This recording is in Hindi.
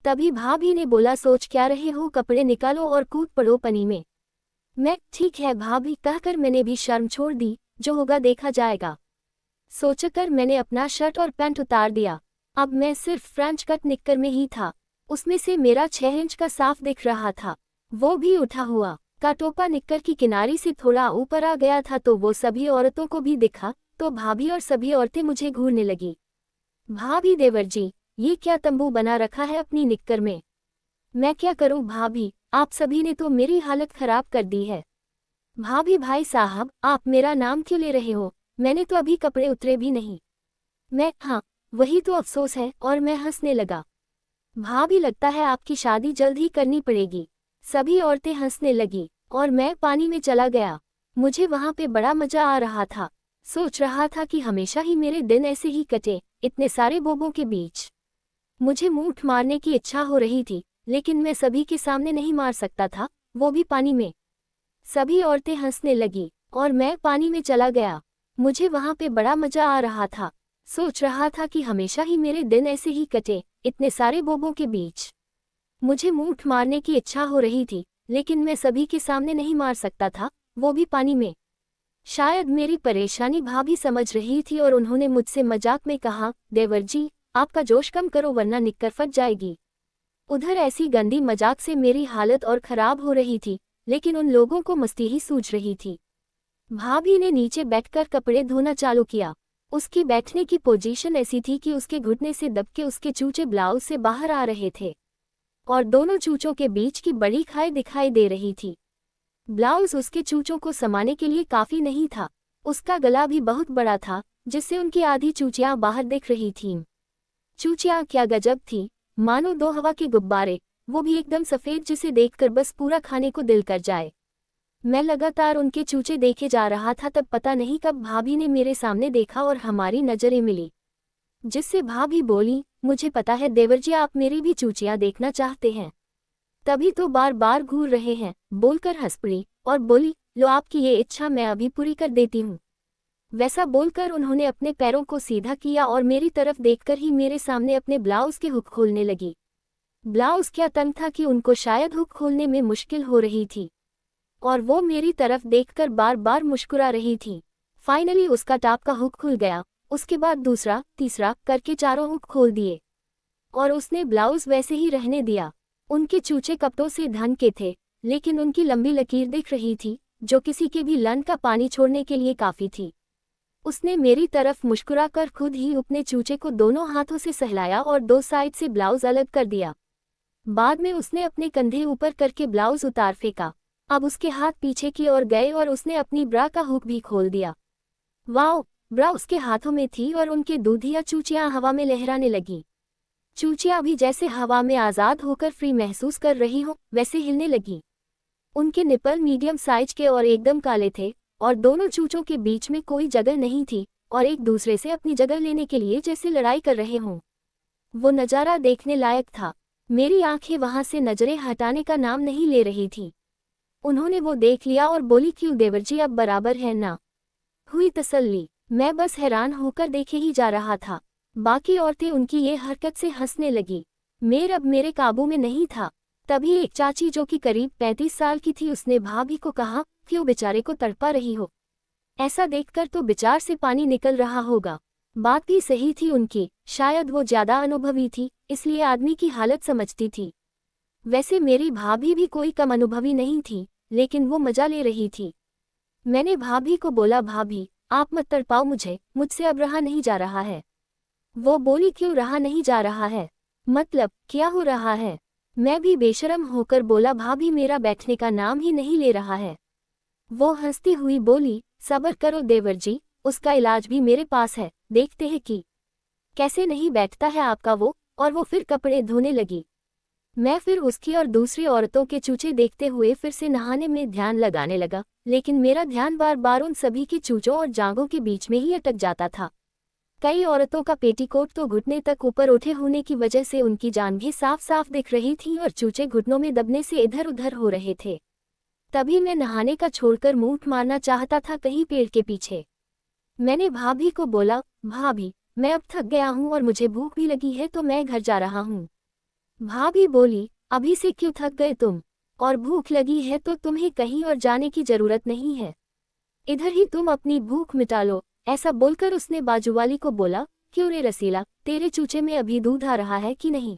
तभी भाभी ने बोला, सोच क्या रहे हो, कपड़े निकालो और कूद पड़ो पानी में। मैं ठीक है भाभी कहकर मैंने भी शर्म छोड़ दी, जो होगा देखा जाएगा सोचकर मैंने अपना शर्ट और पैंट उतार दिया। अब मैं सिर्फ फ्रेंच कट निक्कर में ही था। उसमें से मेरा 6 इंच का साफ दिख रहा था, वो भी उठा हुआ। का टोपा निक्कर की किनारी से थोड़ा ऊपर आ गया था तो वो सभी औरतों को भी दिखा, तो भाभी और सभी औरतें मुझे घूरने लगी। भाभी देवर जी, ये क्या तंबू बना रखा है अपनी निक्कर में? मैं क्या करूं भाभी, आप सभी ने तो मेरी हालत खराब कर दी है। भाभी भाई साहब, आप मेरा नाम क्यों ले रहे हो? मैंने तो अभी कपड़े उतरे भी नहीं। हाँ, वही तो अफसोस है। और मैं हंसने लगा। भाभी लगता है आपकी शादी जल्द ही करनी पड़ेगी। सभी औरतें हंसने लगी और मैं पानी में चला गया। मुझे वहां पे बड़ा मजा आ रहा था। सोच रहा था कि हमेशा ही मेरे दिन ऐसे ही कटे, इतने सारे बोबों के बीच। मुझे मूठ मारने की इच्छा हो रही थी, लेकिन मैं सभी के सामने नहीं मार सकता था, वो भी पानी में। सभी औरतें हंसने लगी और मैं पानी में चला गया। मुझे वहां पे बड़ा मजा आ रहा था। सोच रहा था कि हमेशा ही मेरे दिन ऐसे ही कटे, इतने सारे बोबों के बीच। मुझे मूठ मारने की इच्छा हो रही थी, लेकिन मैं सभी के सामने नहीं मार सकता था, वो भी पानी में। शायद मेरी परेशानी भाभी समझ रही थी और उन्होंने मुझसे मजाक में कहा, देवर जी, आपका जोश कम करो वरना निक्कर फट जाएगी। उधर ऐसी गंदी मजाक से मेरी हालत और खराब हो रही थी, लेकिन उन लोगों को मस्ती ही सूझ रही थी। भाभी ने नीचे बैठकर कपड़े धोना चालू किया। उसकी बैठने की पोजीशन ऐसी थी कि उसके घुटने से दबके उसके चूचे ब्लाउज से बाहर आ रहे थे और दोनों चूचों के बीच की बड़ी खाई दिखाई दे रही थी। ब्लाउज उसके चूचों को समाने के लिए काफी नहीं था। उसका गला भी बहुत बड़ा था, जिससे उनकी आधी चूचियां बाहर दिख रही थीं। चूचियां क्या गजब थी, मानो 2 हवा के गुब्बारे, वो भी एकदम सफेद, जिसे देखकर बस पूरा खाने को दिल कर जाए। मैं लगातार उनके चूचे देखे जा रहा था, तब पता नहीं कब भाभी ने मेरे सामने देखा और हमारी नजरें मिली, जिससे भाभी बोली, मुझे पता है देवर जी, आप मेरी भी चूचियां देखना चाहते हैं, तभी तो बार बार घूर रहे हैं। बोलकर हंस पड़ी और बोली, लो आपकी ये इच्छा मैं अभी पूरी कर देती हूँ। वैसा बोलकर उन्होंने अपने पैरों को सीधा किया और मेरी तरफ देखकर ही मेरे सामने अपने ब्लाउज के हुक खोलने लगी। ब्लाउज क्या तंग था कि उनको शायद हुक खोलने में मुश्किल हो रही थी, और वो मेरी तरफ देखकर बार बार मुस्कुरा रही थी। फाइनली उसका टॉप का हुक खुल गया, उसके बाद दूसरा, तीसरा करके 4 हुक खोल दिए और उसने ब्लाउज वैसे ही रहने दिया। उनके चूचे कपड़ों से ढंग के थे, लेकिन उनकी लंबी लकीर दिख रही थी, जो किसी के भी लन का पानी छोड़ने के लिए काफी थी। उसने मेरी तरफ मुस्कुरा कर खुद ही अपने चूचे को दोनों हाथों से सहलाया और 2 साइड से ब्लाउज अलग कर दिया। बाद में उसने अपने कंधे ऊपर करके ब्लाउज उतार फेंका। अब उसके हाथ पीछे की ओर गए और उसने अपनी ब्रा का हुक भी खोल दिया। वाओ, ब्रा उसके हाथों में थी और उनके दूधिया चूचियां हवा में लहराने लगी। चूचियां भी जैसे हवा में आज़ाद होकर फ्री महसूस कर रही हो, वैसे हिलने लगी। उनके निपल मीडियम साइज के और एकदम काले थे और दोनों चूचों के बीच में कोई जगह नहीं थी और एक दूसरे से अपनी जगह लेने के लिए जैसे लड़ाई कर रहे हों। वो नज़ारा देखने लायक था। मेरी आंखें वहां से नजरें हटाने का नाम नहीं ले रही थी। उन्होंने वो देख लिया और बोली, क्यों देवर जी, अब बराबर है ना? हुई तसल्ली। मैं बस हैरान होकर देखे ही जा रहा था। बाकी औरतें उनकी ये हरकत से हंसने लगी। अब मेरे काबू में नहीं था। तभी एक चाची जो कि करीब 35 साल की थी, उसने भाभी को कहा, क्यों बेचारे को तड़पा रही हो? ऐसा देखकर तो विचार से पानी निकल रहा होगा। बात भी सही थी उनकी, शायद वो ज्यादा अनुभवी थी, इसलिए आदमी की हालत समझती थी। वैसे मेरी भाभी भी कोई कम अनुभवी नहीं थी, लेकिन वो मजा ले रही थी। मैंने भाभी को बोला, भाभी आप मत तड़पाओ मुझसे अब रहा नहीं जा रहा है। वो बोली, क्यों रहा नहीं जा रहा है? मतलब क्या हो रहा है? मैं भी बेशर्म होकर बोला, भाभी मेरा बैठने का नाम ही नहीं ले रहा है। वो हंसती हुई बोली, सब्र करो देवर जी, उसका इलाज भी मेरे पास है, देखते हैं कि कैसे नहीं बैठता है आपका वो। और वो फिर कपड़े धोने लगी। मैं फिर उसकी और दूसरी औरतों के चूचे देखते हुए फिर से नहाने में ध्यान लगाने लगा, लेकिन मेरा ध्यान बार बार उन सभी के चूचों और जांघों के बीच में ही अटक जाता था। कई औरतों का पेटीकोट तो घुटने तक ऊपर उठे होने की वजह से उनकी जांघें साफ साफ दिख रही थीं और चूचे घुटनों में दबने से इधर उधर हो रहे थे। तभी मैं नहाने का छोड़कर मूठ मारना चाहता था कहीं पेड़ के पीछे। मैंने भाभी को बोला, भाभी मैं अब थक गया हूँ और मुझे भूख भी लगी है, तो मैं घर जा रहा हूँ। भाभी बोली, अभी से क्यों थक गए तुम? और भूख लगी है तो तुम्हें कहीं और जाने की जरूरत नहीं है, इधर ही तुम अपनी भूख मिटा लो। ऐसा बोलकर उसने बाजूवाली को बोला, क्यों रे रसीला, तेरे चूचे में अभी दूध आ रहा है कि नहीं?